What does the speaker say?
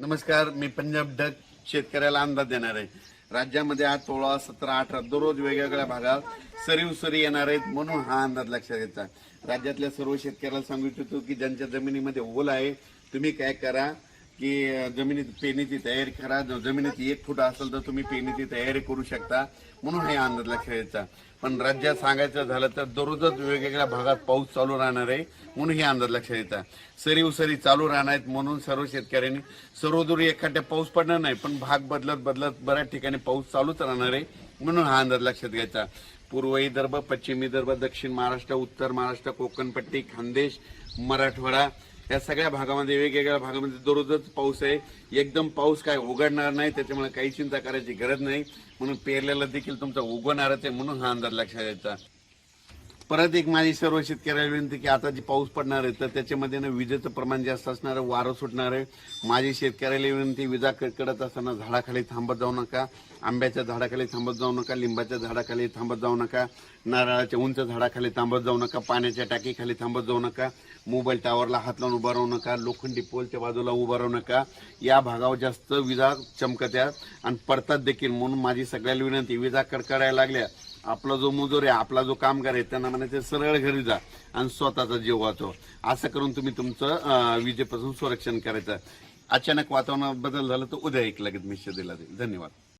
नमस्कार, मी पंजाब डक शेतकऱ्याला अंदाज देणार आहे। राज्यामध्ये आज 16, 17, 18 दररोज वेगवेगळ्या भागात सरी येणार आहेत, म्हणून हा अंदाज लक्षात घ्यायचा। राज्यातल्या सर्व शेतकऱ्याला सांगू इच्छितो की ज्यांच्या जमिनीमध्ये ओल आहे, तुम्ही काय करा की जमिनीत पेरणीची तयारी करा। जमिनीत 1 फूट असेल तर तुम्ही पेरणीची तयारी करू शकता, म्हणून हे अंदाज लक्षात घ्यायचा। पण राज्यात सांगायचं झालं तर दररोजच वेगवेगळ्या भागात पाऊस चालू राहणार आहे, म्हणून हे अंदाज लक्षात घ्यायचा। सरी चालू राहणार आहेत, म्हणून सर्व शेतकऱ्यांनी सर्वदूर एखाद्या पाऊस पडणार नाही, पण भाग बदलत बऱ्याच ठिकाणी पाऊस चालूच राहणार आहे, म्हणून हा अंदाज लक्षात घ्यायचा। पूर्व विदर्भ, पश्चिम विदर्भ, दक्षिण महाराष्ट्र, उत्तर महाराष्ट्र, कोकणपट्टी, खानदेश, मराठवाडा या सगळ्या भागामध्ये वेगवेगळ्या भागामध्ये दररोजच पाऊस आहे। एकदम पाऊस काय उघडणार नाही, त्याच्यामुळे काही चिंता करायची गरज नाही, म्हणून पेरलेला देखील तुमचा उगवणारच आहे, म्हणून हा अंदाज लक्षात घ्यायचा। परत एक माझी सर्व शेतकऱ्याला विनंती की आता जी पाऊस पडणार आहे तर त्याच्यामध्ये ना विजेचं प्रमाण जास्त असणार आहे, वारं सुटणार आहे। माझी शेतकऱ्याला विनंती, विजा कडकडत असताना झाडाखाली थांबत जाऊ नका, आंब्याच्या झाडाखाली थांबत जाऊ नका, लिंबाच्या झाडाखाली थांबत जाऊ नका, नारळाच्या उंच झाडाखाली थांबत जाऊ नका, पाण्याच्या टाकीखाली थांबत जाऊ नका, मोबाईल टावरला हात लावून उभा राहू नका, लोखंडी पोलच्या बाजूला उभा राहू नका। या भागावर जास्त विजा चमकत्यात आणि पडतात देखील, म्हणून माझी सगळ्याला विनंती, विजा कडकडायला लागल्या, आपला जो मजूर आहे, आपला जो कामगार आहे, त्यांना म्हणायचं सरळ घरी जा आणि स्वतःचा जीव वाचव। असं करून तुम्ही तुमचं विजेपासून संरक्षण करायचं। अचानक वातावरणात बदल झाला तर उद्या एक लगेच मेसेज दिला जाईल। धन्यवाद।